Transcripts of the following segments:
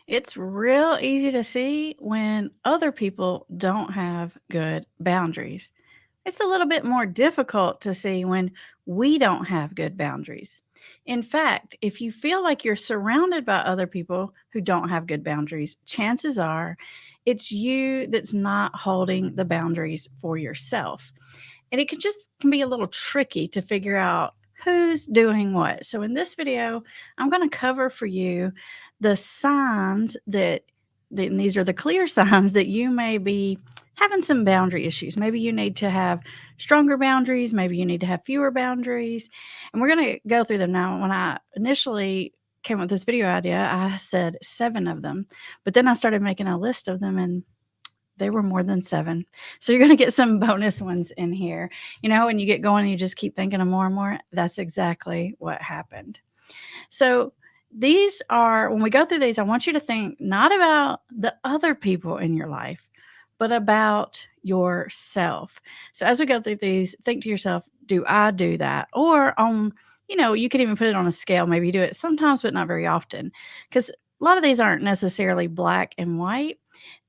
It's real easy to see when other people don't have good boundaries. It's a little bit more difficult to see when we don't have good boundaries. In fact, if you feel like you're surrounded by other people who don't have good boundaries, chances are it's you that's not holding the boundaries for yourself. And it can be a little tricky to figure out who's doing what. So in this video, I'm going to cover for you the signs and these are the clear signs that you may be having some boundary issues. Maybe you need to have stronger boundaries, maybe you need to have fewer boundaries. And we're going to go through them now. When I initially came up with this video idea, I said 7 of them, but then I started making a list of them and they were more than 7. So you're gonna get some bonus ones in here. You know, when you get going and you just keep thinking of more and more, that's exactly what happened. So these are when we go through these, I want you to think not about the other people in your life, but about yourself. So as we go through these, think to yourself, do I do that? Or you can even put it on a scale. Maybe you do it sometimes, but not very often. Because a lot of these aren't necessarily black and white.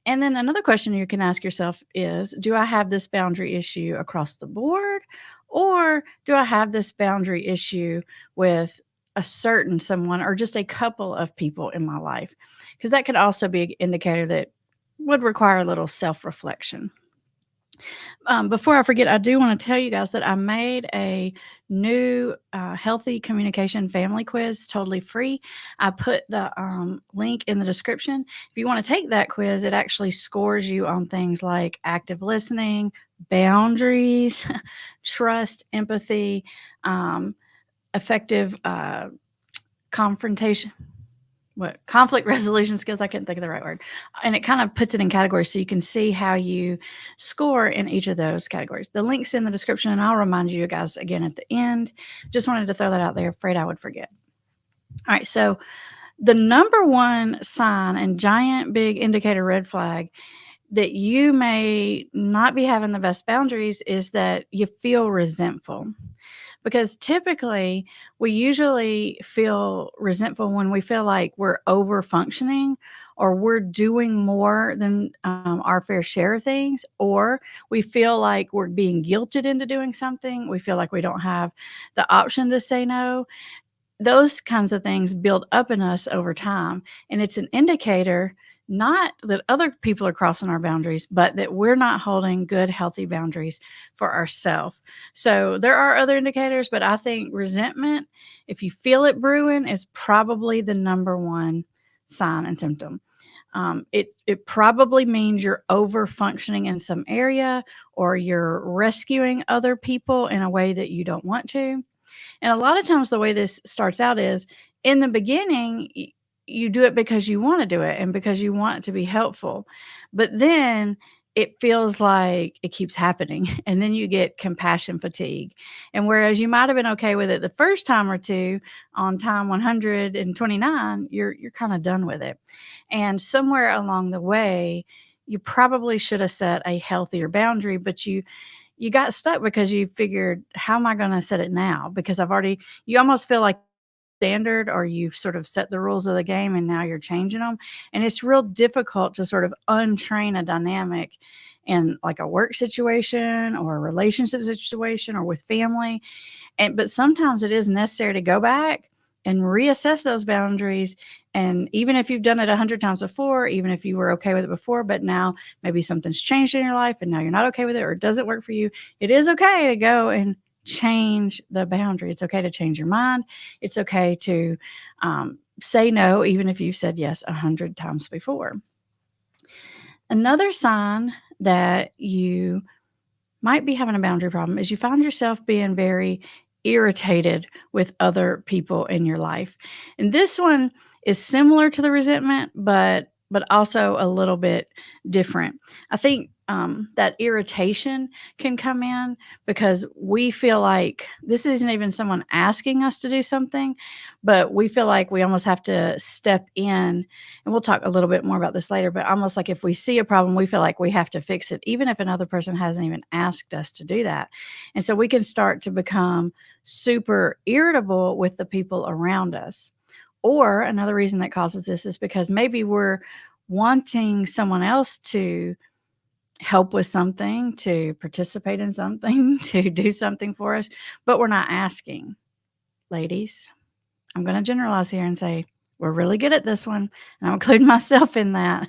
And then another question you can ask yourself is, do I have this boundary issue across the board? Or do I have this boundary issue with a certain someone or just a couple of people in my life? Because that could also be an indicator that would require a little self reflection. Before I forget, I do want to tell you guys that I made a new healthy communication family quiz totally free. I put the link in the description. If you want to take that quiz, it actually scores you on things like active listening, boundaries, trust, empathy, effective confrontation, conflict resolution skills. I couldn't think of the right word. And it kind of puts it in categories so you can see how you score in each of those categories. The link's in the description, and I'll remind you guys again at the end. Just wanted to throw that out there. Afraid I would forget. All right, so the number one sign and giant big indicator red flag that you may not be having the best boundaries is that you feel resentful. Because typically, we usually feel resentful when we feel like we're over functioning or we're doing more than our fair share of things, or we feel like we're being guilted into doing something. We feel like we don't have the option to say no. Those kinds of things build up in us over time. And it's an indicator not that other people are crossing our boundaries, but that we're not holding good, healthy boundaries for ourselves. So there are other indicators, but I think resentment, if you feel it brewing, is probably the number one sign and symptom. It probably means you're over functioning in some area or you're rescuing other people in a way that you don't want to. And a lot of times the way this starts out is in the beginning, you do it because you want to do it and because you want it to be helpful. But then it feels like it keeps happening. And then you get compassion fatigue. And whereas you might have been okay with it the first time or two, on time 129, you're kind of done with it. And somewhere along the way, you probably should have set a healthier boundary, but you got stuck because you figured, how am I going to set it now? Because you almost feel like standard, or you've sort of set the rules of the game and now you're changing them. And it's real difficult to sort of untrain a dynamic in like a work situation or a relationship situation or with family. But sometimes it is necessary to go back and reassess those boundaries. And even if you've done it 100 times before, even if you were okay with it before, but now maybe something's changed in your life and now you're not okay with it or it doesn't work for you, it is okay to go and change the boundary. It's okay to change your mind. It's okay to say no, even if you've said yes 100 times before. Another sign that you might be having a boundary problem is you find yourself being very irritated with other people in your life. And this one is similar to the resentment, but also a little bit different. I think that irritation can come in because we feel like this isn't even someone asking us to do something, but we feel like we almost have to step in. And we'll talk a little bit more about this later, but almost like if we see a problem, we feel like we have to fix it, even if another person hasn't even asked us to do that. And so we can start to become super irritable with the people around us. Or another reason that causes this is because maybe we're wanting someone else to help with something, to participate in something, to do something for us, but we're not asking. Ladies, I'm going to generalize here and say we're really good at this one, and I'm including myself in that.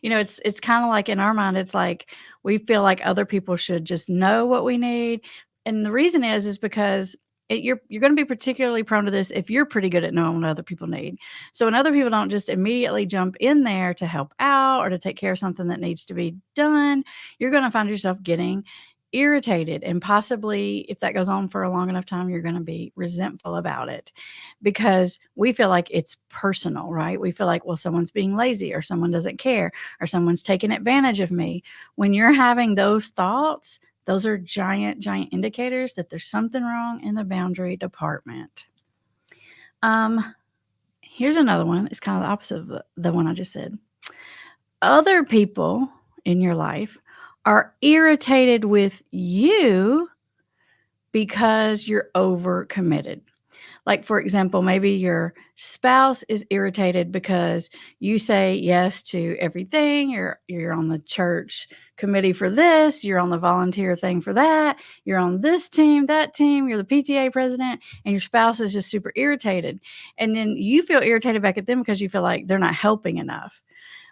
It's kind of like in our mind, it's like we feel like other people should just know what we need, and the reason is because you're going to be particularly prone to this if you're pretty good at knowing what other people need. So when other people don't just immediately jump in there to help out or to take care of something that needs to be done, you're going to find yourself getting irritated, and possibly if that goes on for a long enough time, you're going to be resentful about it because we feel like it's personal, right? We feel like, well, someone's being lazy or someone doesn't care or someone's taking advantage of me. When you're having those thoughts, those are giant indicators that there's something wrong in the boundary department. Here's another one. It's kind of the opposite of the one I just said. Other people in your life are irritated with you because you're overcommitted. Like, for example, maybe your spouse is irritated because you say yes to everything. You're on the church committee for this, you're on the volunteer thing for that, you're on this team, that team, you're the PTA president, and your spouse is just super irritated. And then you feel irritated back at them because you feel like they're not helping enough.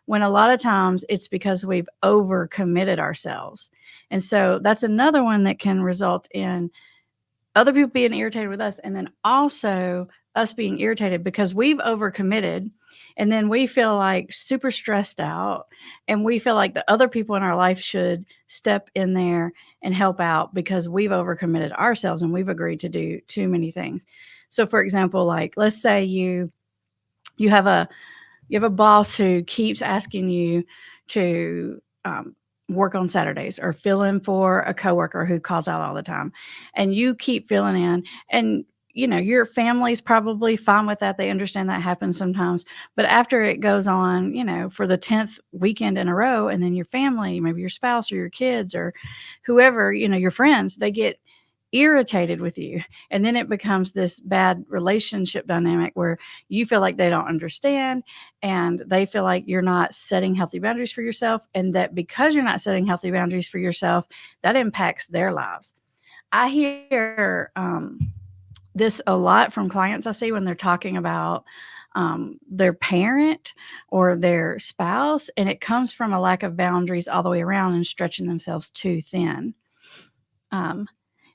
When a lot of times it's because we've overcommitted ourselves. And so that's another one that can result in other people being irritated with us, and then also us being irritated because we've overcommitted, and then we feel like super stressed out, and we feel like the other people in our life should step in there and help out because we've overcommitted ourselves and we've agreed to do too many things. So for example, like let's say you have a boss who keeps asking you to work on Saturdays or fill in for a coworker who calls out all the time, and you keep filling in, and your family's probably fine with that. They understand that happens sometimes, but after it goes on, for the 10th weekend in a row, and then your family, maybe your spouse or your kids or whoever, your friends, they get irritated with you, and then it becomes this bad relationship dynamic where you feel like they don't understand, and they feel like you're not setting healthy boundaries for yourself, and that because you're not setting healthy boundaries for yourself, that impacts their lives. I hear this a lot from clients I see when they're talking about their parent or their spouse, and it comes from a lack of boundaries all the way around and stretching themselves too thin.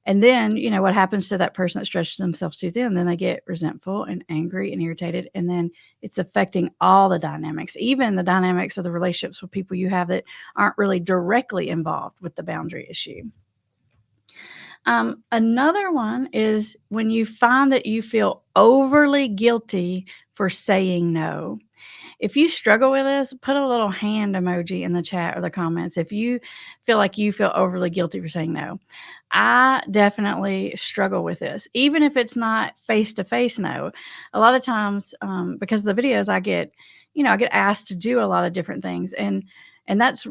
And then, what happens to that person that stretches themselves too thin? Then they get resentful and angry and irritated. And then it's affecting all the dynamics, even the dynamics of the relationships with people you have that aren't really directly involved with the boundary issue. Another one is when you find that you feel overly guilty for saying no. If you struggle with this, put a little hand emoji in the chat or the comments if you feel like you feel overly guilty for saying no. I definitely struggle with this, even if it's not face-to-face no. A lot of times, because of the videos I get, I get asked to do a lot of different things, and that's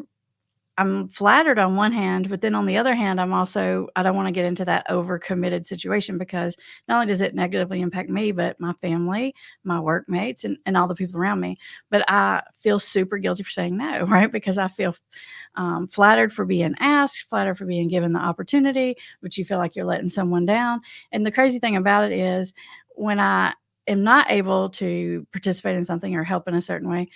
I'm flattered on one hand, but then on the other hand, I don't want to get into that overcommitted situation because not only does it negatively impact me, but my family, my workmates, and all the people around me. But I feel super guilty for saying no, right? Because I feel flattered for being asked, flattered for being given the opportunity, but you feel like you're letting someone down. And the crazy thing about it is when I am not able to participate in something or help in a certain way,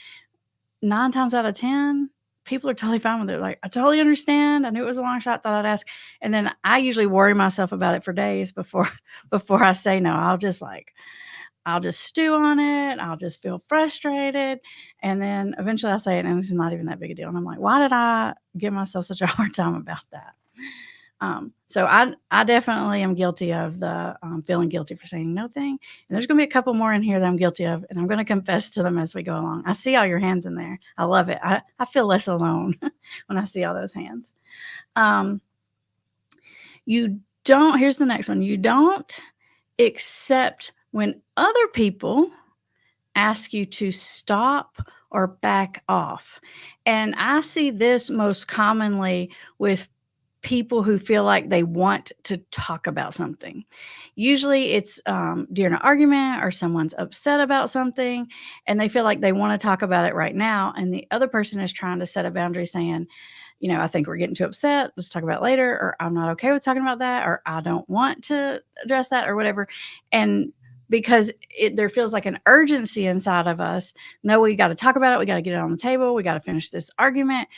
9 times out of 10, people are totally fine with it. Like, I totally understand. I knew it was a long shot, thought I'd ask. And then I usually worry myself about it for days before I say no. I'll just stew on it. I'll just feel frustrated. And then eventually I say it, and it's not even that big a deal. And I'm like, why did I give myself such a hard time about that? So I definitely am guilty of the feeling guilty for saying no thing. And there's going to be a couple more in here that I'm guilty of, and I'm going to confess to them as we go along. I see all your hands in there. I love it. I feel less alone when I see all those hands. Here's the next one. You don't accept when other people ask you to stop or back off. And I see this most commonly with people who feel like they want to talk about something. Usually it's during an argument or someone's upset about something and they feel like they want to talk about it right now. And the other person is trying to set a boundary saying, I think we're getting too upset. Let's talk about it later. Or I'm not okay with talking about that. Or I don't want to address that or whatever. And because there feels like an urgency inside of us. No, we got to talk about it. We got to get it on the table. We got to finish this argument.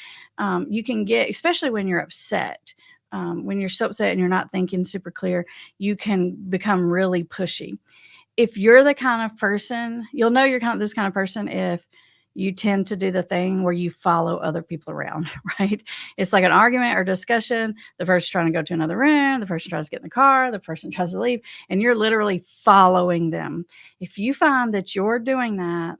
You can get, especially when you're upset, when you're so upset and you're not thinking super clear, you can become really pushy. If you're the kind of person, you'll know you're this kind of person if you tend to do the thing where you follow other people around, right? It's like an argument or discussion. The person's trying to go to another room. The person tries to get in the car. The person tries to leave. And you're literally following them. If you find that you're doing that,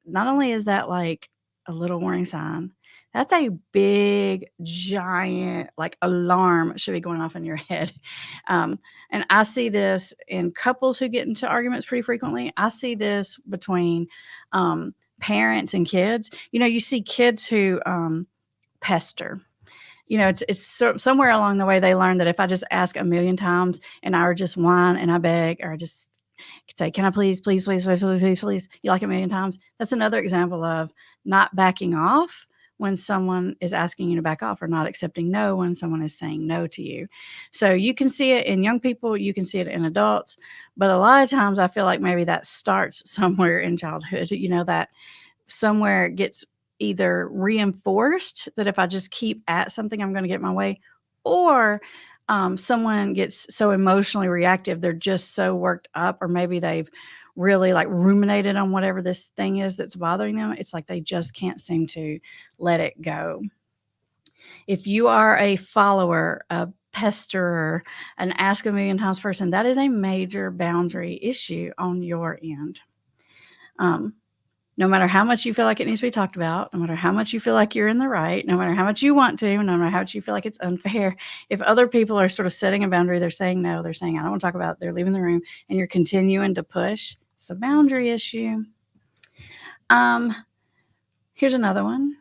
not only is that like a little warning sign, that's a big, giant, like alarm should be going off in your head. And I see this in couples who get into arguments pretty frequently. I see this between parents and kids. You see kids who pester. It's somewhere along the way they learn that if I just ask a million times and I just whine and I beg or I just say, can I please, please, please, please, please, please, please, you like a million times? That's another example of not backing off when someone is asking you to back off or not accepting no when someone is saying no to you. So you can see it in young people, you can see it in adults, but a lot of times I feel like maybe that starts somewhere in childhood, that somewhere it gets either reinforced that if I just keep at something, I'm going to get my way, or someone gets so emotionally reactive, they're just so worked up, or maybe they've really like ruminated on whatever this thing is that's bothering them. It's like they just can't seem to let it go. If you are a follower, a pesterer, an ask a million times person, that is a major boundary issue on your end. No matter how much you feel like it needs to be talked about, no matter how much you feel like you're in the right, no matter how much you want to, no matter how much you feel like it's unfair, if other people are sort of setting a boundary, they're saying no, they're saying, I don't want to talk about it, they're leaving the room, and you're continuing to push, it's a boundary issue. Here's another one.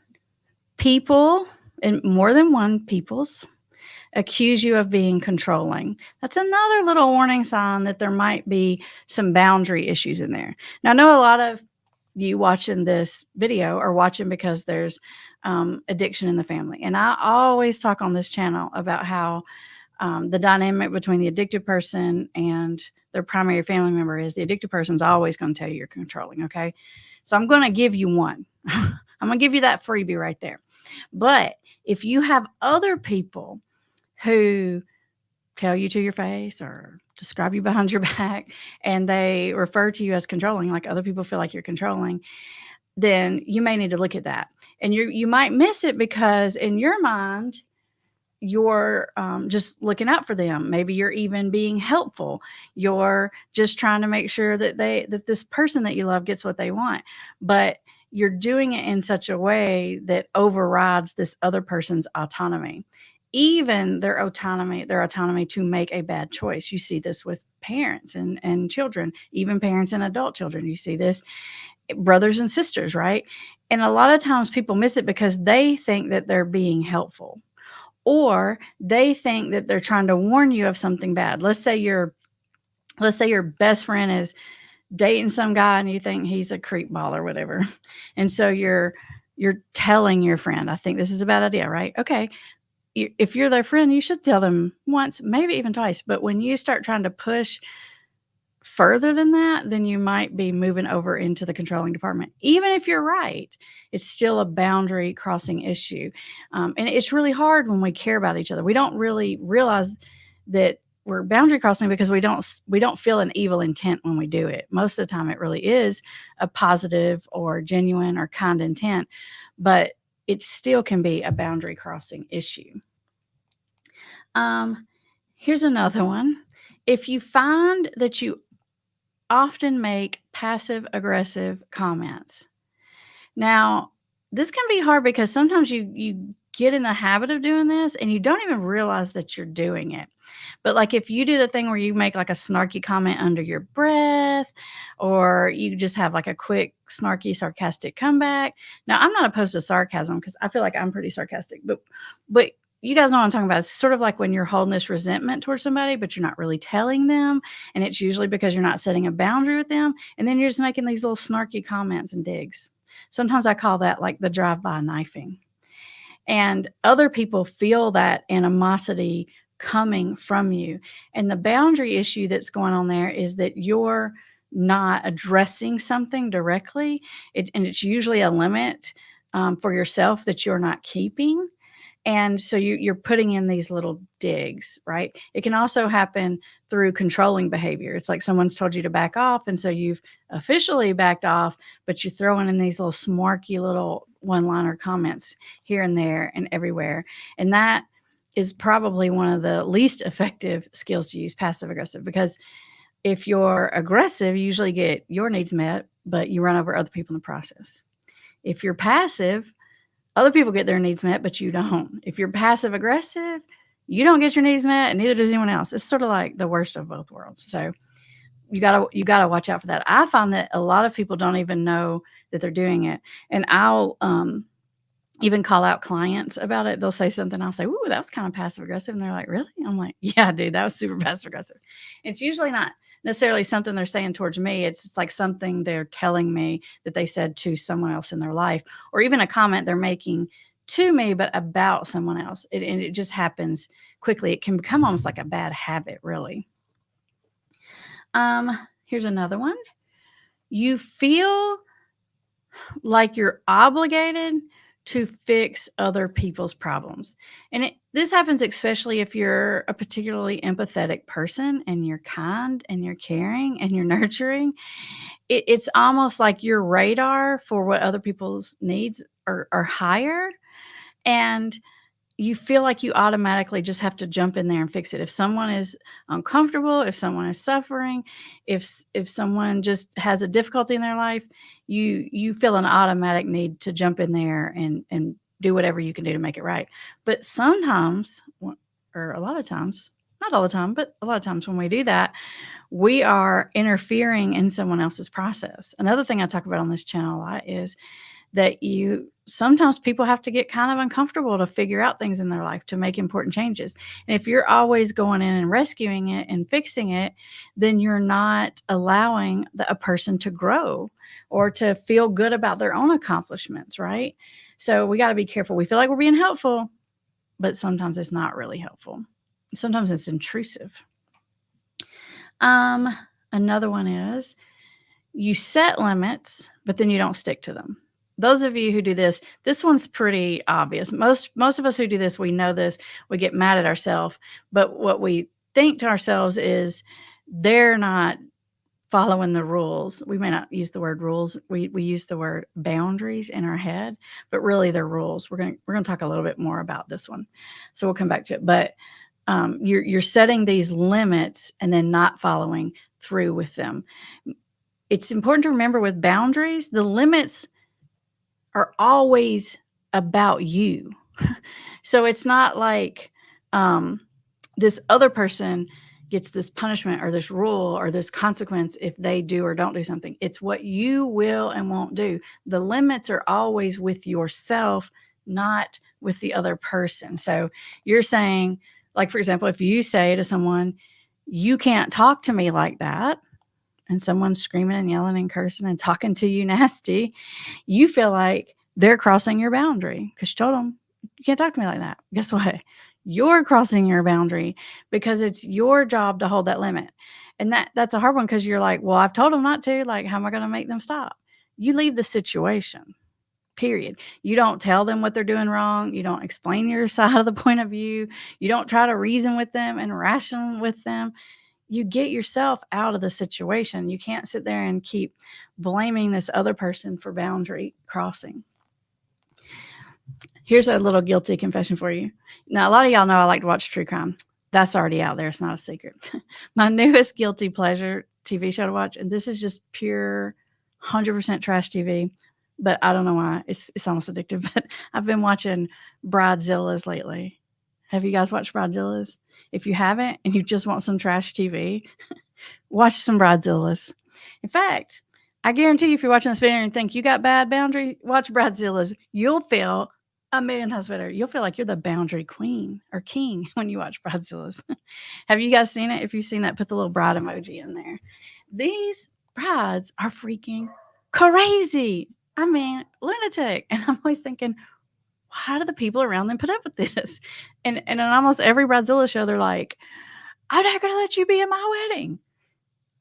People, and more than one people's, accuse you of being controlling. That's another little warning sign that there might be some boundary issues in there. Now, I know a lot of you watching this video are watching because there's addiction in the family. And I always talk on this channel about how the dynamic between the addicted person and their primary family member is the addicted person's always going to tell you you're controlling, okay? So I'm going to give you one. I'm going to give you that freebie right there. But if you have other people who tell you to your face or describe you behind your back and they refer to you as controlling, like other people feel like you're controlling, then you may need to look at that. And you might miss it because in your mind, you're just looking out for them. Maybe you're even being helpful. You're just trying to make sure that this person that you love gets what they want. But you're doing it in such a way that overrides this other person's autonomy. Even their autonomy to make a bad choice. You see this with parents and children, even parents and adult children. You see this, brothers and sisters, right? And a lot of times people miss it because they think that they're being helpful, or they think that they're trying to warn you of something bad. Let's say your best friend is dating some guy and you think he's a creep ball or whatever. And so you're telling your friend, I think this is a bad idea, right? Okay. If you're their friend, you should tell them once, maybe even twice. But when you start trying to push further than that, then you might be moving over into the controlling department. Even if you're right, it's still a boundary crossing issue. And it's really hard when we care about each other. We don't really realize that we're boundary crossing because we don't feel an evil intent when we do it. Most of the time it really is a positive or genuine or kind intent, but it still can be a boundary crossing issue. Here's another one. If you find that you often make passive aggressive comments. Now, this can be hard because sometimes you get in the habit of doing this and you don't even realize that you're doing it. But like if you do the thing where you make like a snarky comment under your breath, or you just have like a quick snarky sarcastic comeback. Now, I'm not opposed to sarcasm because I feel like I'm pretty sarcastic, but you guys know what I'm talking about. It's sort of like when you're holding this resentment towards somebody, but you're not really telling them. And it's usually because you're not setting a boundary with them. And then you're just making these little snarky comments and digs. Sometimes I call that like the drive-by knifing. And other people feel that animosity coming from you. And the boundary issue that's going on there is that you're not addressing something directly. And it's usually a limit for yourself that you're not keeping. And so you're putting in these little digs, right? It can also happen through controlling behavior. It's like someone's told you to back off, and so you've officially backed off, but you're throwing in these little smarky little one-liner comments here and there and everywhere. And that is probably one of the least effective skills to use, passive aggressive, because if you're aggressive, you usually get your needs met, but you run over other people in the process. If you're passive, other people get their needs met, but you don't. If you're passive aggressive, you don't get your needs met, and neither does anyone else. It's sort of like the worst of both worlds. So you gotta watch out for that. I find that a lot of people don't even know that they're doing it, and I'll even call out clients about it. They'll say something, I'll say, "Ooh, that was kind of passive aggressive," and they're like, "Really?" I'm like, "Yeah, dude, that was super passive aggressive." It's usually not necessarily something they're saying towards me. It's like something they're telling me that they said to someone else in their life, or even a comment they're making to me, but about someone else. And it just happens quickly. It can become almost like a bad habit, really. Here's another one. You feel like you're obligated to fix other people's problems. And this happens especially if you're a particularly empathetic person and you're kind and you're caring and you're nurturing. It's almost like your radar for what other people's needs are higher. And you feel like you automatically just have to jump in there and fix it. If someone is uncomfortable, if someone is suffering, if someone just has a difficulty in their life, you feel an automatic need to jump in there and do whatever you can do to make it right. But sometimes, or a lot of times, not all the time, but a lot of times when we do that, we are interfering in someone else's process. Another thing I talk about on this channel a lot is that sometimes people have to get kind of uncomfortable to figure out things in their life to make important changes. And if you're always going in and rescuing it and fixing it, then you're not allowing a person to grow or to feel good about their own accomplishments, right? So we got to be careful. We feel like we're being helpful, but sometimes it's not really helpful. Sometimes it's intrusive. Another one is you set limits, but then you don't stick to them. Those of you who do this one's pretty obvious. Most of us who do this, we know this. We get mad at ourselves, but what we think to ourselves is they're not following the rules. We may not use the word rules. We use the word boundaries in our head, but really they're rules. We're gonna talk a little bit more about this one, so we'll come back to it. But you're setting these limits and then not following through with them. It's important to remember with boundaries, the limits are always about you. So it's not like this other person gets this punishment or this rule or this consequence if they do or don't do something. It's what you will and won't do. The limits are always with yourself, not with the other person. So you're saying, like, for example, if you say to someone, "You can't talk to me like that," and someone's screaming and yelling and cursing and talking to you nasty, you feel like they're crossing your boundary because you told them, "You can't talk to me like that." Guess what? You're crossing your boundary because it's your job to hold that limit. And that's a hard one because you're like, "Well, I've told them not to. Like, how am I going to make them stop?" You leave the situation, period. You don't tell them what they're doing wrong. You don't explain your side of the point of view. You don't try to reason with them and ration with them. You get yourself out of the situation. You can't sit there and keep blaming this other person for boundary crossing. Here's a little guilty confession for you. Now, a lot of y'all know I like to watch true crime. That's already out there. It's not a secret. My newest guilty pleasure TV show to watch, and this is just pure 100% trash TV, but I don't know why. It's almost addictive, but I've been watching Bridezillas lately. Have you guys watched Bridezillas? If you haven't and you just want some trash TV, watch some Bridezillas. In fact, I guarantee you if you're watching this video and think you got bad boundary, watch Bridezillas. You'll feel A million times better. You'll feel like you're the boundary queen or king when you watch Bridezillas. Have you guys seen it? If you've seen that, put the little bride emoji in there. These brides are freaking crazy. I mean, lunatic. And I'm always thinking, how do the people around them put up with this? And in almost every Bridezilla show, they're like, I'm not going to let you be in my wedding.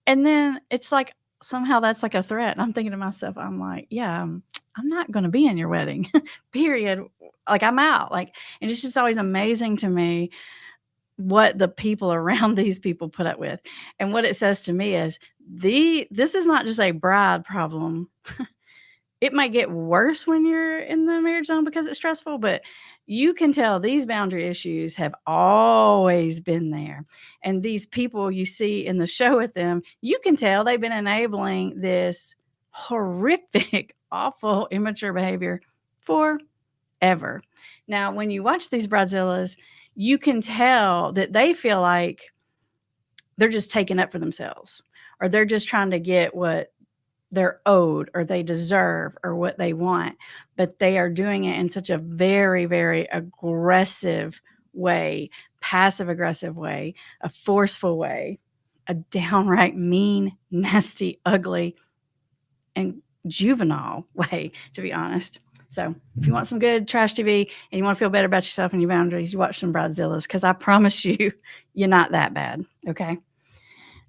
And then it's like, somehow that's like a threat. And I'm thinking to myself, I'm like, yeah, I'm not going to be in your wedding, period. Like, I'm out. Like, and it's just always amazing to me what the people around these people put up with. And what it says to me is this is not just a bride problem. It might get worse when you're in the marriage zone because it's stressful, but you can tell these boundary issues have always been there. And these people you see in the show with them, you can tell they've been enabling this horrific, awful, immature behavior forever. Now, when you watch these Bridezillas, you can tell that they feel like they're just taking up for themselves, or they're just trying to get what they're owed or they deserve or what they want, but they are doing it in such a very, very aggressive way, passive aggressive way, a forceful way, a downright mean, nasty, ugly, and juvenile way, to be honest. So if you want some good trash TV and you want to feel better about yourself and your boundaries, you watch some Bridezillas, because I promise you, you're not that bad, okay?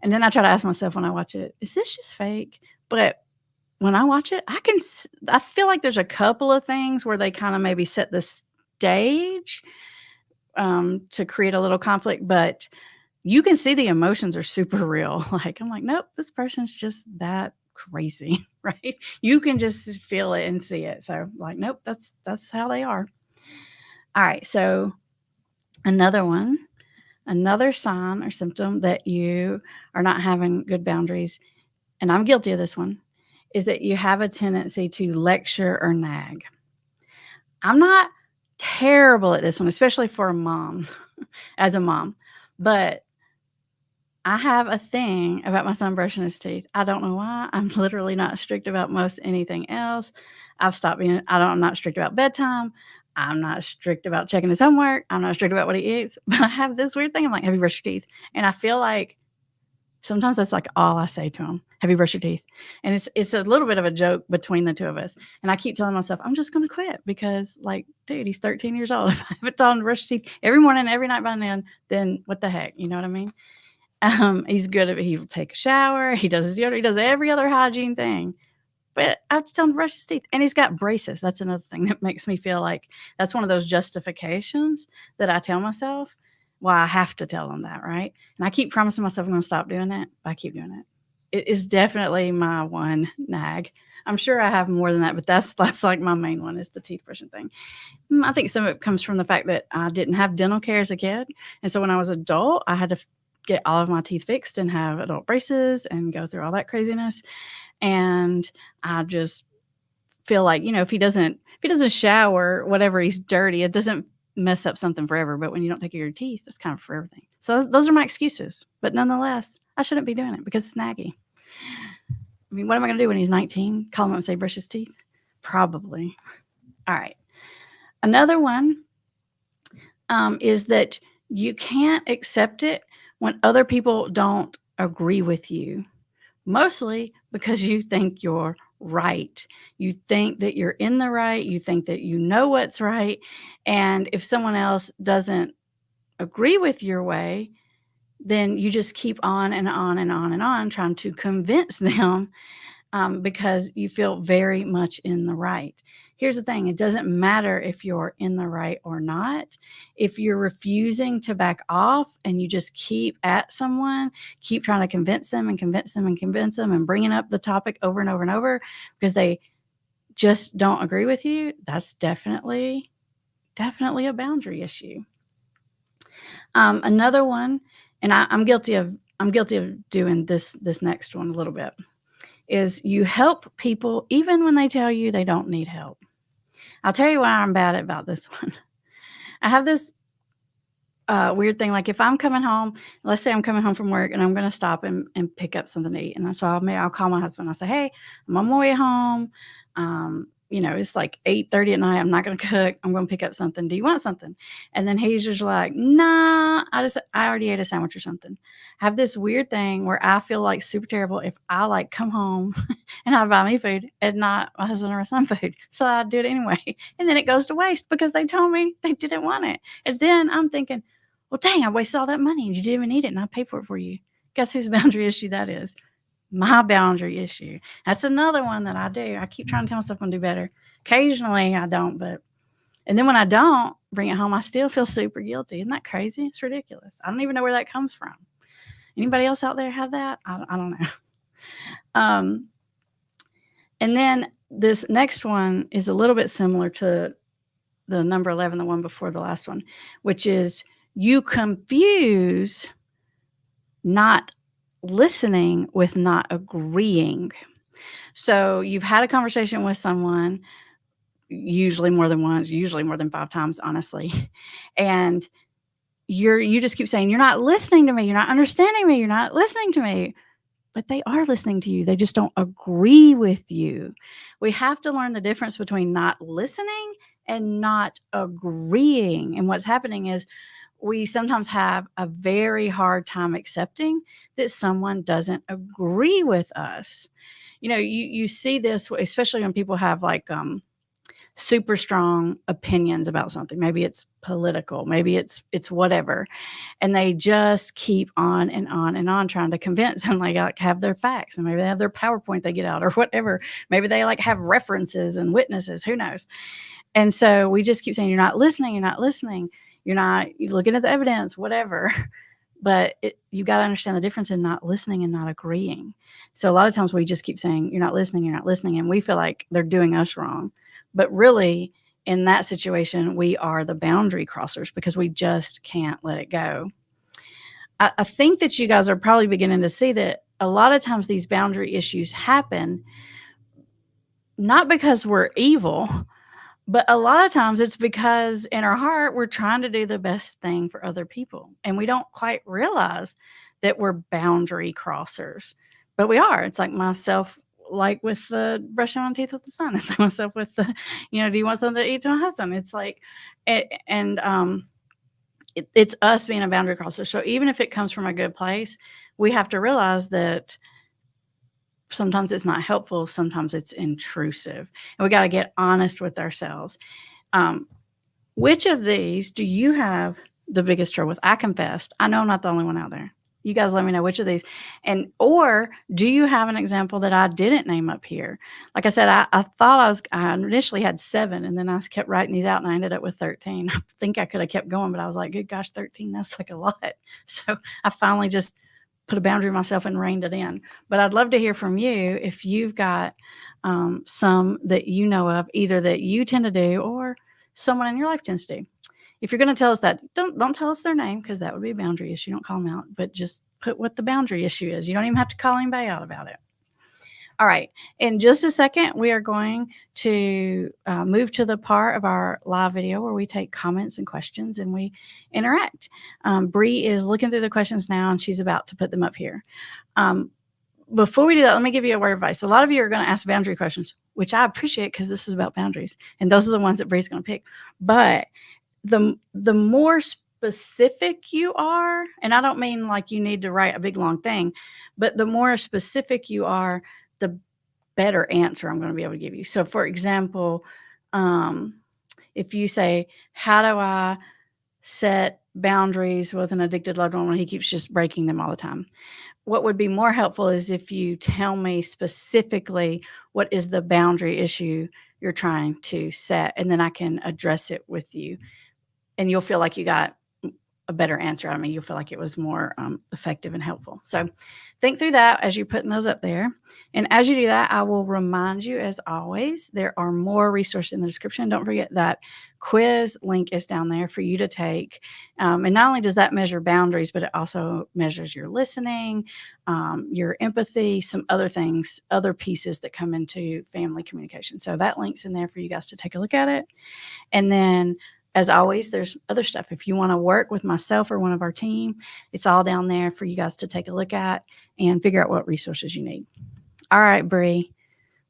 And then I try to ask myself when I watch it, is this just fake? But when I watch it, I feel like there's a couple of things where they kind of maybe set the stage to create a little conflict, but you can see the emotions are super real. Like, I'm like, nope, this person's just that crazy, right? You can just feel it and see it. So, like, nope, that's how they are. All right, so another sign or symptom that you are not having good boundaries, and I'm guilty of this one, is that you have a tendency to lecture or nag. I'm not terrible at this one, especially for a mom, as a mom, but I have a thing about my son brushing his teeth. I don't know why. I'm literally not strict about most anything else. I'm not strict about bedtime. I'm not strict about checking his homework. I'm not strict about what he eats. But I have this weird thing. I'm like, have you brushed your teeth? And I feel like sometimes that's like all I say to him. Have you brushed your teeth? And it's a little bit of a joke between the two of us. And I keep telling myself, I'm just going to quit because, like, dude, he's 13 years old. If I haven't told him to brush his teeth every morning, every night by then what the heck? You know what I mean? He's good at it. He'll take a shower. He does his deodorant. He does every other hygiene thing. But I have to tell him to brush his teeth. And he's got braces. That's another thing that makes me feel like that's one of those justifications that I tell myself. Well, I have to tell him that, right? And I keep promising myself I'm going to stop doing it, but I keep doing it. It is definitely my one nag. I'm sure I have more than that, but that's like my main one is the teeth brushing thing. I think some of it comes from the fact that I didn't have dental care as a kid. And so when I was an adult, I had to get all of my teeth fixed and have adult braces and go through all that craziness. And I just feel like, if he doesn't shower, whatever, he's dirty, it doesn't mess up something forever. But when you don't take care of your teeth, it's kind of for everything. So those are my excuses. But nonetheless, I shouldn't be doing it because it's naggy. I mean, what am I going to do when he's 19? Call him up and say, brush his teeth? Probably. All right. Another one is that you can't accept it when other people don't agree with you, mostly because you think you're right. You think that you're in the right. You think that you know what's right. And if someone else doesn't agree with your way, then you just keep on and on and on and on trying to convince them because you feel very much in the right. Here's the thing. It doesn't matter if you're in the right or not. If you're refusing to back off and you just keep at someone, keep trying to convince them and convince them and convince them and bringing up the topic over and over and over because they just don't agree with you, that's definitely a boundary issue. Another one, and I'm guilty of doing this next one a little bit, is you help people even when they tell you they don't need help. I'll tell you why I'm bad about this one. I have this weird thing. Like if I'm coming home, let's say I'm coming home from work and I'm going to stop and pick up something to eat. And so I'll call my husband. I'll say, hey, I'm on my way home. it's like 8:30 at night. I'm not going to cook. I'm going to pick up something. Do you want something? And then he's just like, nah, I already ate a sandwich or something. I have this weird thing where I feel like super terrible if I like come home and I buy me food and not my husband or my son food. So I do it anyway. And then it goes to waste because they told me they didn't want it. And then I'm thinking, well, dang, I wasted all that money and you didn't even eat it and I paid for it for you. Guess whose boundary issue that is? My boundary issue. That's another one that I do. I keep trying to tell myself I'm going to do better. Occasionally I don't, and then when I don't bring it home, I still feel super guilty. Isn't that crazy? It's ridiculous. I don't even know where that comes from. Anybody else out there have that? I don't know. And then this next one is a little bit similar to the number 11, the one before the last one, which is you confuse not listening with not agreeing. So you've had a conversation with someone, usually more than once, usually more than 5 times, honestly. And you just keep saying, you're not listening to me. You're not understanding me. You're not listening to me. But they are listening to you. They just don't agree with you. We have to learn the difference between not listening and not agreeing. And what's happening is we sometimes have a very hard time accepting that someone doesn't agree with us. You see this, especially when people have like super strong opinions about something. Maybe it's political, maybe it's whatever. And they just keep on and on and on trying to convince, and like have their facts, and maybe they have their PowerPoint they get out or whatever. Maybe they like have references and witnesses, who knows? And so we just keep saying, you're not listening, you're looking at the evidence, whatever. But you got to understand the difference in not listening and not agreeing. So a lot of times we just keep saying, you're not listening. And we feel like they're doing us wrong. But really, in that situation, we are the boundary crossers because we just can't let it go. I think that you guys are probably beginning to see that a lot of times these boundary issues happen not because we're evil, but a lot of times it's because in our heart, we're trying to do the best thing for other people. And we don't quite realize that we're boundary crossers, but we are. It's like myself, like with the brushing my teeth with the sun. It's like myself with the, do you want something to eat to my husband? It's like, it's us being a boundary crosser. So even if it comes from a good place, we have to realize that sometimes it's not helpful. Sometimes it's intrusive. And we got to get honest with ourselves. Which of these do you have the biggest trouble with? I confessed. I know I'm not the only one out there. You guys let me know which of these. Or do you have an example that I didn't name up here? Like I said, I thought I initially had 7, and then I kept writing these out and I ended up with 13. I think I could have kept going, but I was like, good gosh, 13, that's like a lot. So I finally just put a boundary myself and reined it in. But I'd love to hear from you if you've got some that you know of, either that you tend to do or someone in your life tends to do. If you're going to tell us that, don't tell us their name, because that would be a boundary issue. Don't call them out, but just put what the boundary issue is. You don't even have to call anybody out about it. All right. In just a second, we are going to move to the part of our live video where we take comments and questions and we interact. Bree is looking through the questions now, and she's about to put them up here. Before we do that, let me give you a word of advice. A lot of you are going to ask boundary questions, which I appreciate because this is about boundaries, and those are the ones that Bree's going to pick. But the more specific you are, and I don't mean like you need to write a big long thing, but the more specific you are, the better answer I'm going to be able to give you. So for example, if you say, how do I set boundaries with an addicted loved one when he keeps just breaking them all the time? What would be more helpful is if you tell me specifically what is the boundary issue you're trying to set, and then I can address it with you. And you'll feel like you got a better answer out of me. You'll feel like it was more effective and helpful. So think through that as you're putting those up there. And as you do that, I will remind you, as always, there are more resources in the description. Don't forget that quiz link is down there for you to take. And not only does that measure boundaries, but it also measures your listening, your empathy, some other things, other pieces that come into family communication. So that link's in there for you guys to take a look at it. And then, as always, there's other stuff. If you want to work with myself or one of our team, it's all down there for you guys to take a look at and figure out what resources you need. All right, Bree,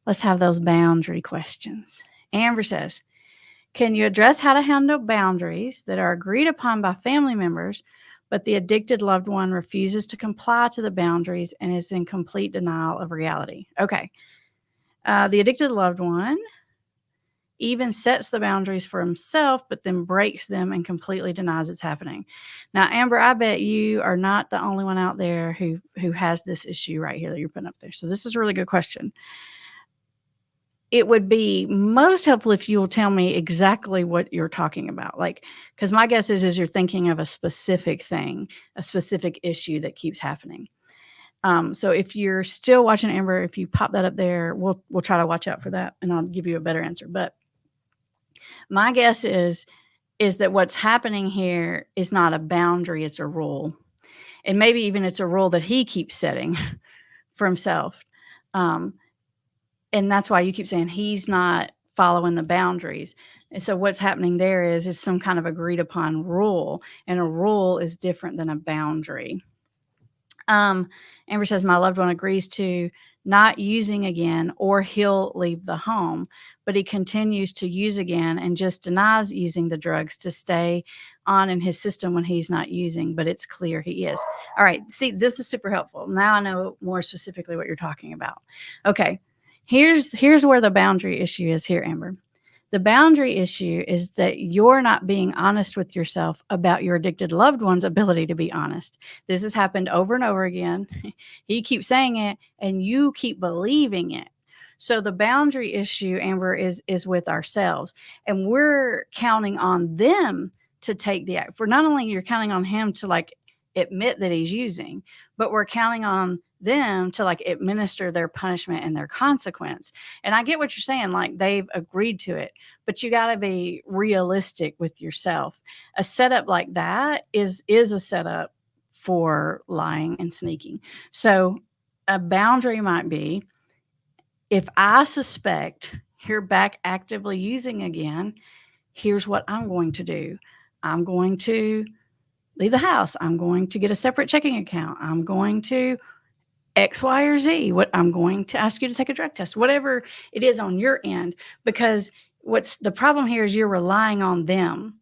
Let's have those boundary questions. Amber says, can you address how to handle boundaries that are agreed upon by family members, but the addicted loved one refuses to comply to the boundaries and is in complete denial of reality? Okay. The addicted loved one even sets the boundaries for himself, but then breaks them and completely denies it's happening. Now, Amber, I bet you are not the only one out there who has this issue right here that you're putting up there. So this is a really good question. It would be most helpful if you will tell me exactly what you're talking about. Like, because my guess is you're thinking of a specific thing, a specific issue that keeps happening. So if you're still watching, Amber, if you pop that up there, we'll try to watch out for that, and I'll give you a better answer. But my guess is that what's happening here is not a boundary, it's a rule. And maybe even it's a rule that he keeps setting for himself. And that's why you keep saying he's not following the boundaries. And so what's happening there is some kind of agreed upon rule, and a rule is different than a boundary. Amber says, my loved one agrees to not using again, or he'll leave the home, but he continues to use again and just denies using the drugs to stay on in his system when he's not using, but it's clear he is. All right. See, this is super helpful. Now I know more specifically what you're talking about. Okay. Here's where the boundary issue is here, Amber. The boundary issue is that you're not being honest with yourself about your addicted loved one's ability to be honest. This has happened over and over again. He keeps saying it, and you keep believing it. So the boundary issue, Amber, is with ourselves, and we're counting on them to take the act. For not only you're counting on him to like admit that he's using, but we're counting on them to like administer their punishment and their consequence. And I get what you're saying, like they've agreed to it, but you got to be realistic with yourself. A setup like that is a setup for lying and sneaking. So a boundary might be, if I suspect you're back actively using again, here's what I'm going to do. I'm going to leave the house. I'm going to get a separate checking account. I'm going to X, Y, or Z. What I'm going to ask you to take a drug test, whatever it is on your end, because what's the problem here is you're relying on them,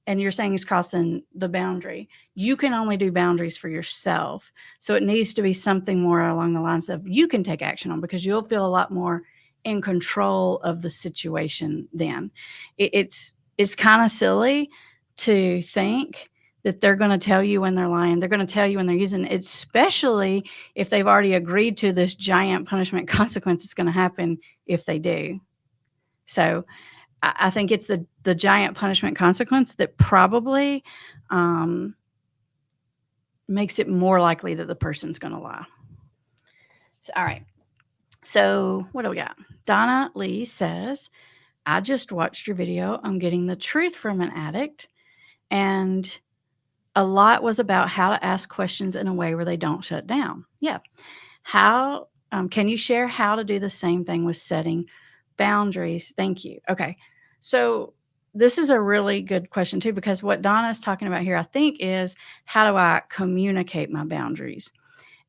and you're saying it's crossing the boundary. You can only do boundaries for yourself. So it needs to be something more along the lines of you can take action on, because you'll feel a lot more in control of the situation then. It's kind of silly to think that they're going to tell you when they're lying. They're going to tell you when they're using it, especially if they've already agreed to this giant punishment consequence that's going to happen if they do. So I think it's the giant punishment consequence that probably makes it more likely that the person's going to lie. So, all right. So what do we got? Donna Lee says, I just watched your video on getting the truth from an addict, and a lot was about how to ask questions in a way where they don't shut down. Yeah. How can you share how to do the same thing with setting boundaries? Thank you. Okay. So this is a really good question too, because what Donna's talking about here, I think, is how do I communicate my boundaries?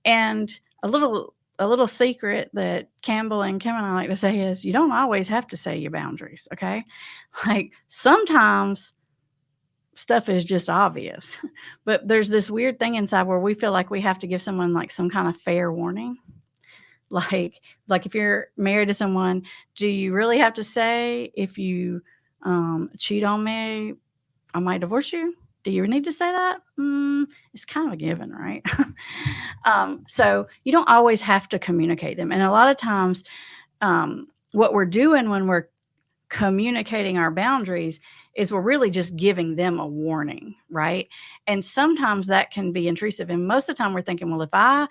And a little secret that Campbell and Kim and I like to say is you don't always have to say your boundaries. Okay. Like sometimes stuff is just obvious, but there's this weird thing inside where we feel like we have to give someone like some kind of fair warning. Like if you're married to someone, do you really have to say, if you cheat on me, I might divorce you? Do you need to say that? It's kind of a given, right? So you don't always have to communicate them. And a lot of times what we're doing when we're communicating our boundaries is we're really just giving them a warning, right? And sometimes that can be intrusive. And most of the time we're thinking, well,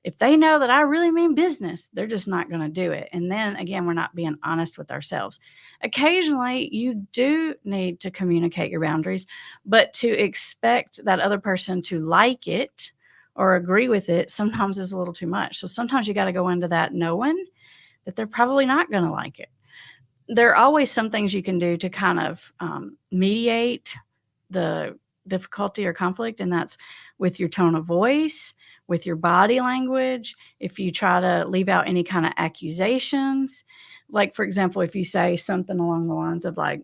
if they know that I really mean business, they're just not going to do it. And then again, we're not being honest with ourselves. Occasionally you do need to communicate your boundaries, but to expect that other person to like it or agree with it sometimes is a little too much. So sometimes you got to go into that knowing that they're probably not going to like it. There are always some things you can do to kind of mediate the difficulty or conflict, and that's with your tone of voice, with your body language, if you try to leave out any kind of accusations. Like, for example, if you say something along the lines of like,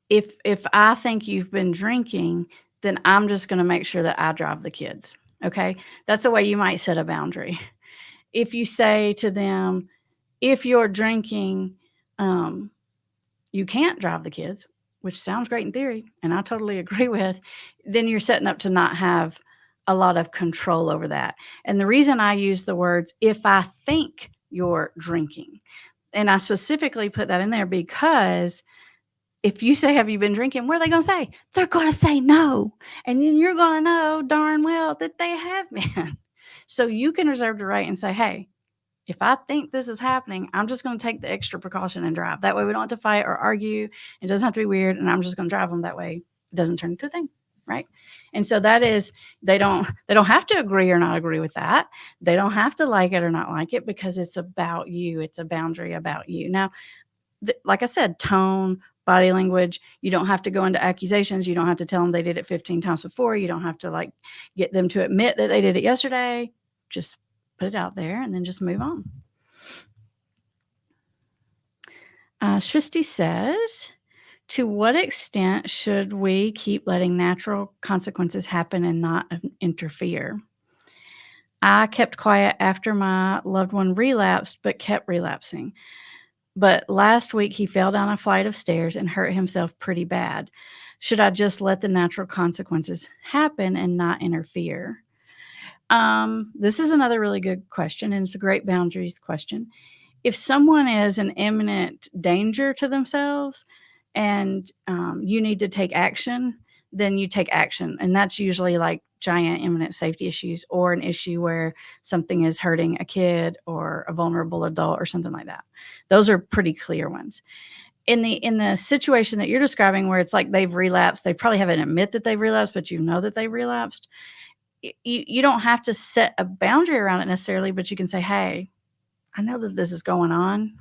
if I think you've been drinking, then I'm just going to make sure that I drive the kids. Okay. That's a way you might set a boundary. If you say to them, if you're drinking, you can't drive the kids, which sounds great in theory, and I totally agree with, then you're setting up to not have a lot of control over that. And the reason I use the words, if I think you're drinking, and I specifically put that in there because if you say, have you been drinking? What are they going to say? They're going to say no. And then you're going to know darn well that they have been. So you can reserve the right and say, hey, if I think this is happening, I'm just going to take the extra precaution and drive. That way we don't have to fight or argue. It doesn't have to be weird. And I'm just going to drive them that way. It doesn't turn into a thing. Right. And so that is, they don't have to agree or not agree with that. They don't have to like it or not like it because it's about you. It's a boundary about you. Now, like I said, tone, body language, you don't have to go into accusations. You don't have to tell them they did it 15 times before. You don't have to like get them to admit that they did it yesterday. Just put it out there and then just move on. Shristi says, to what extent should we keep letting natural consequences happen and not interfere? I kept quiet after my loved one relapsed, but kept relapsing. But last week he fell down a flight of stairs and hurt himself pretty bad. Should I just let the natural consequences happen and not interfere? This is another really good question, and it's a great boundaries question. If someone is an imminent danger to themselves and you need to take action, then you take action. And that's usually like giant imminent safety issues or an issue where something is hurting a kid or a vulnerable adult or something like that. Those are pretty clear ones. In the situation that you're describing where it's like they've relapsed, they probably haven't admit that they've relapsed, but you know that they've relapsed. You don't have to set a boundary around it necessarily, but you can say, hey, I know that this is going on.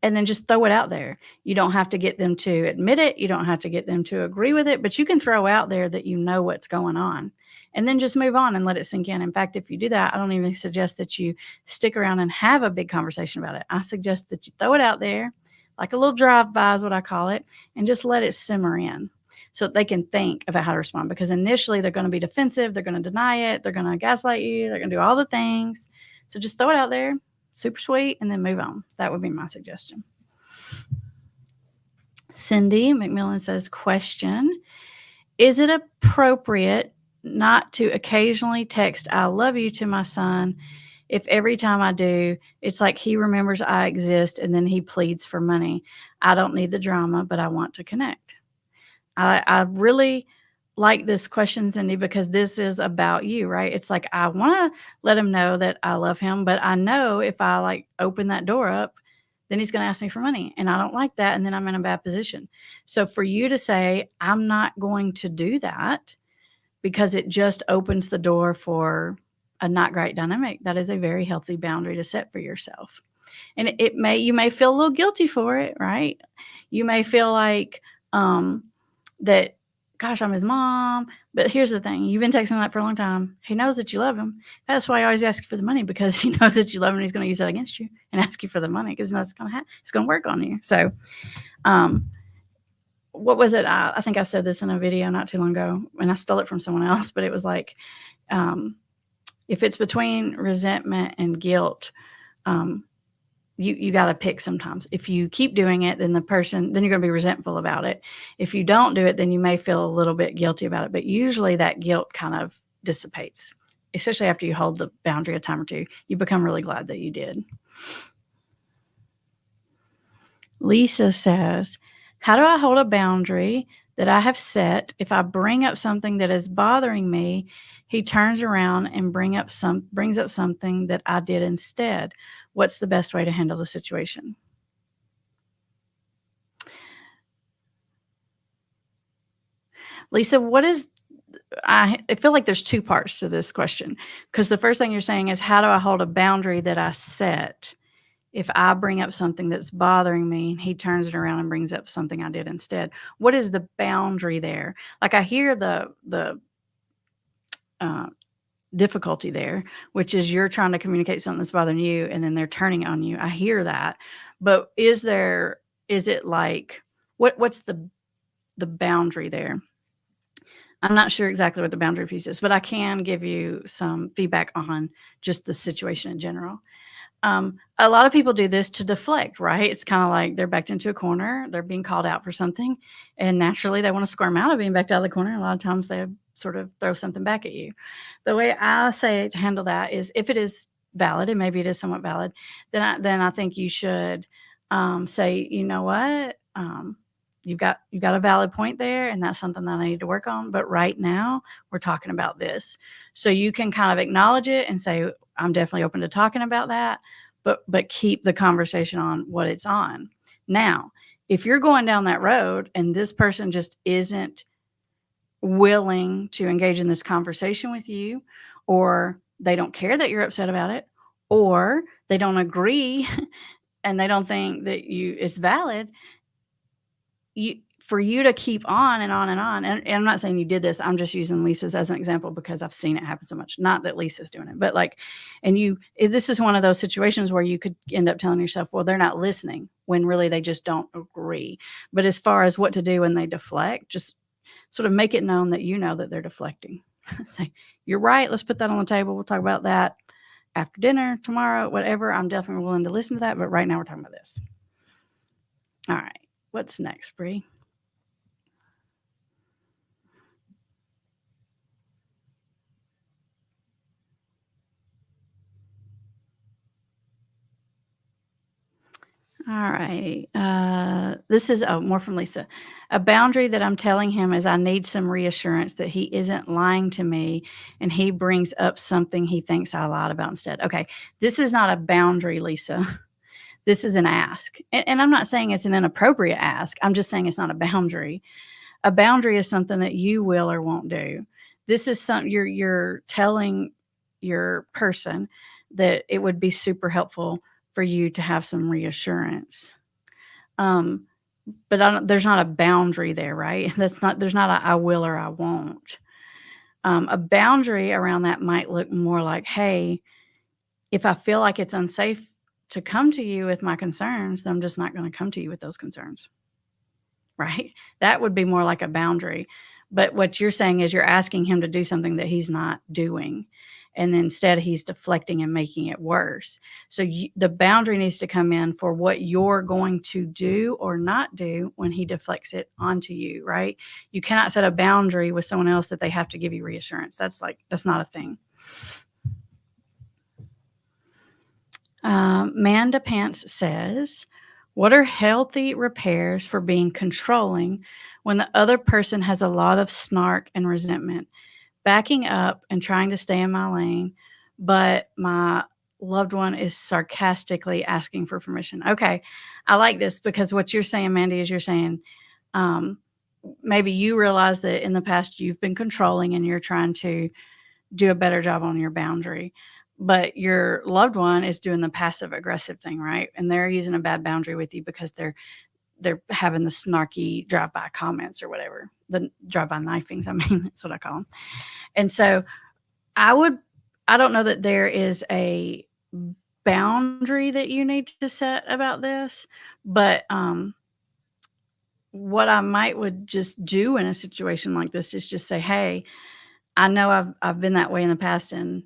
And then just throw it out there. You don't have to get them to admit it. You don't have to get them to agree with it, but you can throw out there that you know what's going on and then just move on and let it sink in. In fact, if you do that, I don't even suggest that you stick around and have a big conversation about it. I suggest that you throw it out there, like a little drive-by is what I call it, and just let it simmer in so that they can think about how to respond. Because initially they're going to be defensive. They're going to deny it. They're going to gaslight you. They're going to do all the things. So just throw it out there, super sweet, and then move on. That would be my suggestion. Cindy McMillan says, question, is it appropriate not to occasionally text I love you to my son if every time I do, it's like he remembers I exist and then he pleads for money? I don't need the drama, but I want to connect. I really like this question, Cindy, because this is about you, right? It's like, I want to let him know that I love him, but I know if I like open that door up, then he's going to ask me for money and I don't like that. And then I'm in a bad position. So for you to say, I'm not going to do that because it just opens the door for a not great dynamic, that is a very healthy boundary to set for yourself. And you may feel a little guilty for it, right? You may feel like, that, gosh, I'm his mom. But here's the thing. You've been texting that for a long time. He knows that you love him. That's why he always asks you for the money, because he knows that you love him and he's going to use that against you and ask you for the money because he knows it's going to work on you. So what was it? I think I said this in a video not too long ago, and I stole it from someone else, but it was like, if it's between resentment and guilt, you got to pick sometimes. If you keep doing it, then you're going to be resentful about it. If you don't do it, then you may feel a little bit guilty about it. But usually that guilt kind of dissipates, especially after you hold the boundary a time or two. You become really glad that you did. Lisa says, how do I hold a boundary that I have set? If I bring up something that is bothering me, he turns around and brings up something that I did instead. What's the best way to handle the situation? Lisa, I feel like there's two parts to this question, because the first thing you're saying is, how do I hold a boundary that I set? if I bring up something that's bothering me and he turns it around and brings up something I did instead? What is the boundary there? Like, I hear uh, difficulty there, which is you're trying to communicate something that's bothering you and then they're turning on you. I hear that. But is it like, what's the boundary there? I'm not sure exactly what the boundary piece is, but I can give you some feedback on just the situation in general. A lot of people do this to deflect, right? It's kind of like they're backed into a corner, they're being called out for something, and naturally they want to squirm out of being backed out of the corner. A lot of times they sort of throw something back at you. The way I say to handle that is, if it is valid, and maybe it is somewhat valid, then I think you should say, you know what, you've got a valid point there, and that's something that I need to work on. But right now, we're talking about this, so you can kind of acknowledge it and say, I'm definitely open to talking about that, but keep the conversation on what it's on. Now, if you're going down that road and this person just isn't willing to engage in this conversation with you, or they don't care that you're upset about it, or they don't agree and they don't think that it's valid, for you to keep on and on and on, and I'm not saying you did this, I'm just using Lisa's as an example because I've seen it happen so much. Not that Lisa's doing it, but like, this is one of those situations where you could end up telling yourself, well, they're not listening, when really they just don't agree. But as far as what to do when they deflect, just sort of make it known that you know that they're deflecting. Say, you're right, let's put that on the table. We'll talk about that after dinner, tomorrow, whatever. I'm definitely willing to listen to that, but right now we're talking about this. All right. What's next, Bree? All right. This is more from Lisa. A boundary that I'm telling him is I need some reassurance that he isn't lying to me and he brings up something he thinks I lied about instead. Okay. This is not a boundary, Lisa. This is an ask. And I'm not saying it's an inappropriate ask. I'm just saying it's not a boundary. A boundary is something that you will or won't do. This is something you're telling your person that it would be super helpful for you to have some reassurance. Um, but there's not a boundary there, right? There's not a I will or I won't. A boundary around that might look more like, hey, if I feel like it's unsafe to come to you with my concerns, then I'm just not going to come to you with those concerns. Right? That would be more like a boundary. But what you're saying is you're asking him to do something that he's not doing. And instead, he's deflecting and making it worse. So the boundary needs to come in for what you're going to do or not do when he deflects it onto you, right? You cannot set a boundary with someone else that they have to give you reassurance. That's not a thing. Manda Pants says, what are healthy repairs for being controlling when the other person has a lot of snark and resentment? Backing up and trying to stay in my lane, but my loved one is sarcastically asking for permission. Okay, I like this because what you're saying, Mandy, is you're saying maybe you realize that in the past you've been controlling and you're trying to do a better job on your boundary. But your loved one is doing the passive aggressive thing, right? And they're using a bad boundary with you because they're having the snarky drive-by comments or whatever, the drive-by knifings. I mean, that's what I call them. And so I don't know that there is a boundary that you need to set about this, but what I would just do in a situation like this is just say, hey, I know I've been that way in the past, and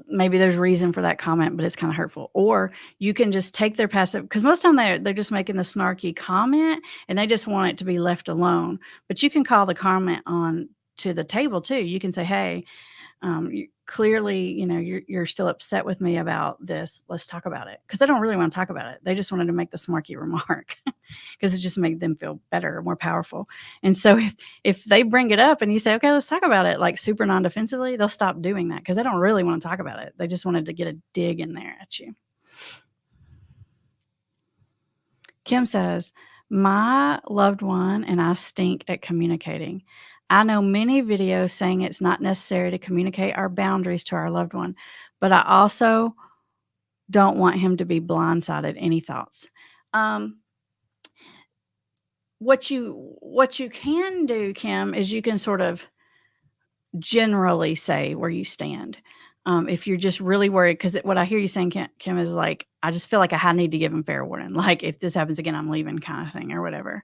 maybe there's reason for that comment, but it's kind of hurtful. Or you can just take their passive, because most of the time they're just making the snarky comment and they just want it to be left alone. But you can call the comment on to the table too. You can say, hey, clearly, you're still upset with me about this. Let's talk about it. Because they don't really want to talk about it. They just wanted to make the smarky remark because it just made them feel better, more powerful. And so if they bring it up and you say, okay, let's talk about it, like super non-defensively, they'll stop doing that because they don't really want to talk about it. They just wanted to get a dig in there at you. Kim says, my loved one and I stink at communicating. I know many videos saying it's not necessary to communicate our boundaries to our loved one, but I also don't want him to be blindsided. Any thoughts? Um, what you can do, Kim, is you can sort of generally say where you stand. If you're just really worried, because what I hear you saying, Kim, is like, I just feel like I need to give him fair warning. Like, if this happens again, I'm leaving, kind of thing, or whatever.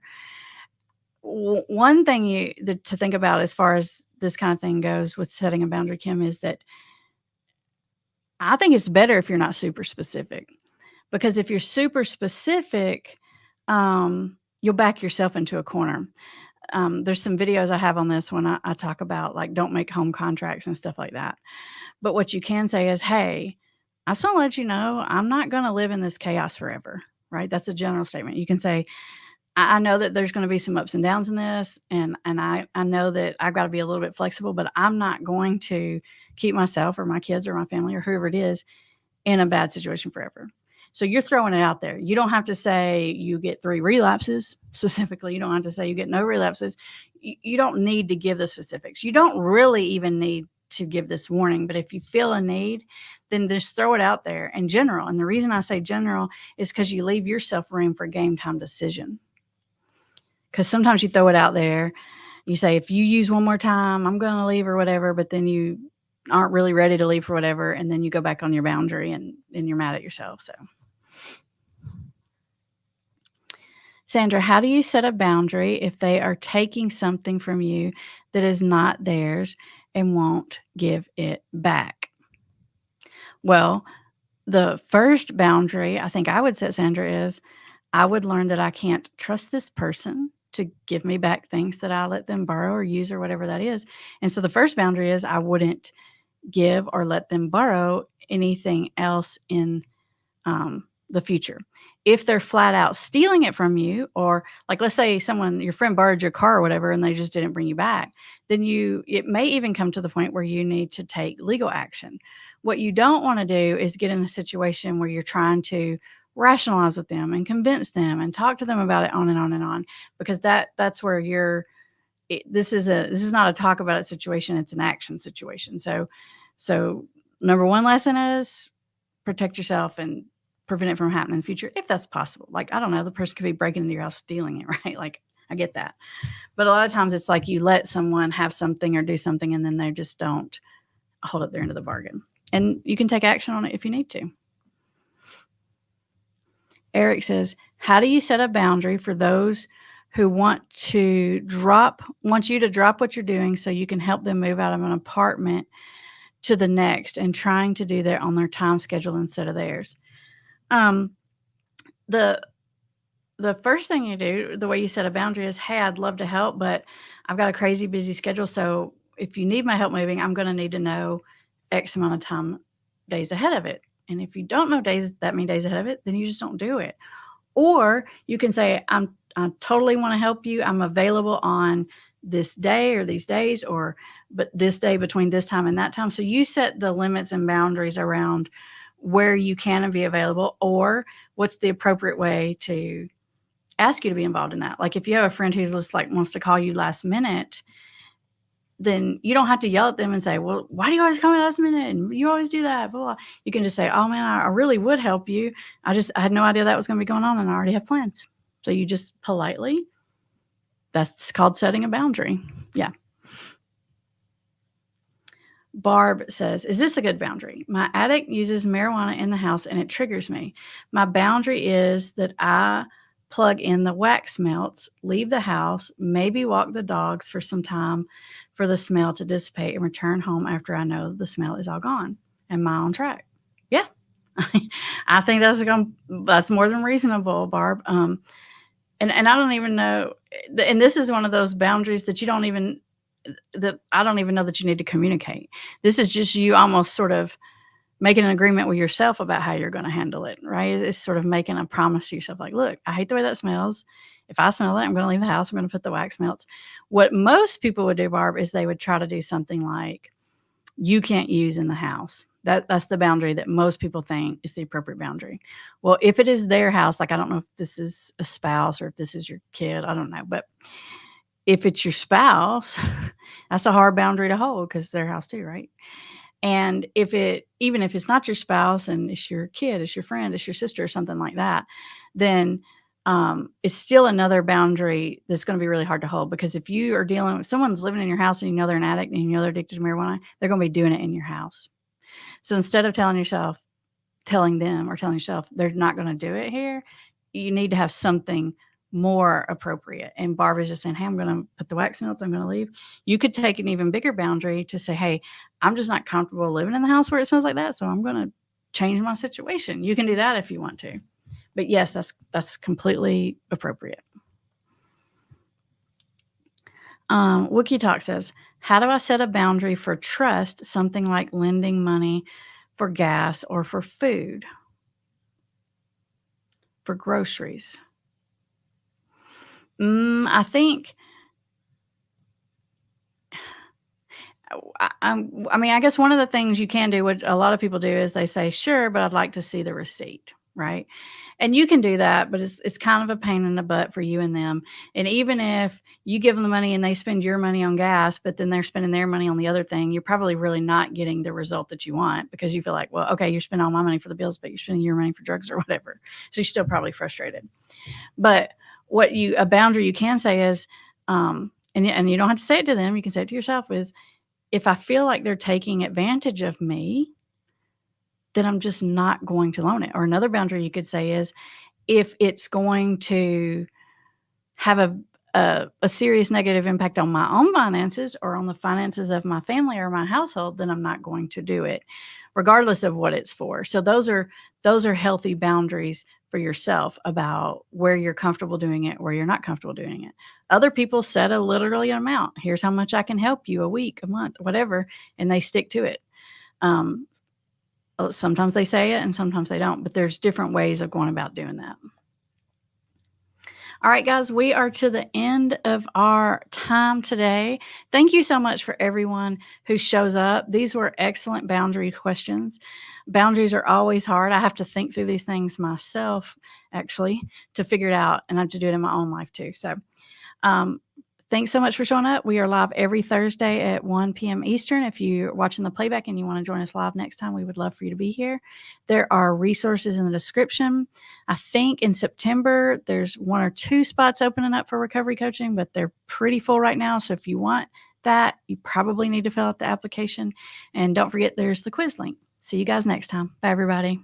One thing to think about as far as this kind of thing goes with setting a boundary, Kim, is that I think it's better if you're not super specific, because if you're super specific, you'll back yourself into a corner. There's some videos I have on this when I talk about, like, don't make home contracts and stuff like that. But what you can say is, hey, I just want to let you know I'm not going to live in this chaos forever, right? That's a general statement. You can say, I know that there's going to be some ups and downs in this, and I know that I've got to be a little bit flexible, but I'm not going to keep myself or my kids or my family or whoever it is in a bad situation forever. So you're throwing it out there. You don't have to say you get 3 relapses specifically. You don't have to say you get no relapses. You don't need to give the specifics. You don't really even need to give this warning, but if you feel a need, then just throw it out there in general. And the reason I say general is because you leave yourself room for game time decision. Because sometimes you throw it out there, you say, if you use one more time, I'm going to leave or whatever, but then you aren't really ready to leave for whatever, and then you go back on your boundary and you're mad at yourself. So, Sandra, how do you set a boundary if they are taking something from you that is not theirs and won't give it back? Well, the first boundary I think I would set, Sandra, is I would learn that I can't trust this person to give me back things that I let them borrow or use or whatever that is. And so the first boundary is I wouldn't give or let them borrow anything else in the future. If they're flat out stealing it from you, or like, let's say your friend borrowed your car or whatever, and they just didn't bring you back, then it may even come to the point where you need to take legal action. What you don't want to do is get in a situation where you're trying to rationalize with them and convince them and talk to them about it on and on and on, because that's where this is not a talk about it situation, it's an action situation. So number one lesson is protect yourself and prevent it from happening in the future, if that's possible. Like, I don't know, the person could be breaking into your house, stealing it, right? Like, I get that. But a lot of times it's like you let someone have something or do something, and then they just don't hold up their end of the bargain. And you can take action on it if you need to. Eric says, how do you set a boundary for those who want you to drop what you're doing so you can help them move out of an apartment to the next, and trying to do that on their time schedule instead of theirs? The first thing you do, the way you set a boundary, is, hey, I'd love to help, but I've got a crazy busy schedule. So if you need my help moving, I'm going to need to know X amount of time, days ahead of it. And if you don't know that many days ahead of it, then you just don't do it. Or you can say, I totally want to help you. I'm available on this day or these days, but this day between this time and that time. So you set the limits and boundaries around where you can be available, or what's the appropriate way to ask you to be involved in that. Like, if you have a friend who's just like wants to call you last minute, then you don't have to yell at them and say, well, why do you always call me last minute? And you always do that, blah, blah. You can just say, oh man, I really would help you. I had no idea that was going to be going on, and I already have plans. So you just politely, that's called setting a boundary. Yeah. Barb says, is this a good boundary? My addict uses marijuana in the house and it triggers me. My boundary is that I plug in the wax melts, leave the house, maybe walk the dogs for some time for the smell to dissipate, and return home after I know the smell is all gone. Am I on track? Yeah. I think that's more than reasonable, Barb. And I don't even know, and this is one of those boundaries that I don't even know that you need to communicate. This is just you almost sort of making an agreement with yourself about how you're going to handle it, right? It's sort of making a promise to yourself, like, look, I hate the way that smells. If I smell it, I'm going to leave the house. I'm going to put the wax melts. What most people would do, Barb, is they would try to do something like, you can't use in the house. That's the boundary that most people think is the appropriate boundary. Well, if it is their house, like, I don't know if this is a spouse or if this is your kid, I don't know. But if it's your spouse, that's a hard boundary to hold because it's their house too, right? And even if it's not your spouse and it's your kid, it's your friend, it's your sister, or something like that, then it's still another boundary that's going to be really hard to hold. Because if you are dealing with someone's living in your house and you know they're an addict and you know they're addicted to marijuana, they're going to be doing it in your house. So instead of telling them or telling yourself they're not going to do it here, you need to have something more appropriate. And Barbara's just saying, hey, I'm going to put the wax melts, I'm going to leave. You could take an even bigger boundary to say, hey, I'm just not comfortable living in the house where it smells like that, so I'm going to change my situation. You can do that if you want to. But yes, that's completely appropriate. Wookie Talk says, how do I set a boundary for trust, something like lending money for gas or for food, for groceries? I think, I guess one of the things you can do, what a lot of people do, is they say, sure, but I'd like to see the receipt, right? And you can do that, but it's kind of a pain in the butt for you and them. And even if you give them the money and they spend your money on gas, but then they're spending their money on the other thing, you're probably really not getting the result that you want, because you feel like, well, okay, you're spending all my money for the bills, but you're spending your money for drugs or whatever. So you're still probably frustrated. But a boundary you can say is, and you don't have to say it to them, you can say it to yourself, is, if I feel like they're taking advantage of me, then I'm just not going to loan it. Or another boundary you could say is, if it's going to have a serious negative impact on my own finances or on the finances of my family or my household, then I'm not going to do it, regardless of what it's for. So those are healthy boundaries for yourself about where you're comfortable doing it, where you're not comfortable doing it. Other people set a literally amount. Here's how much I can help you a week, a month, whatever, and they stick to it. Sometimes they say it and sometimes they don't, but there's different ways of going about doing that. All right, guys, we are to the end of our time today. Thank you so much for everyone who shows up. These were excellent boundary questions. Boundaries are always hard. I have to think through these things myself, actually, to figure it out, and I have to do it in my own life too. So thanks so much for showing up. We are live every Thursday at 1 p.m. Eastern. If you're watching the playback and you want to join us live next time, we would love for you to be here. There are resources in the description. I think in September, there's 1 or 2 spots opening up for recovery coaching, but they're pretty full right now. So if you want that, you probably need to fill out the application. And don't forget, there's the quiz link. See you guys next time. Bye, everybody.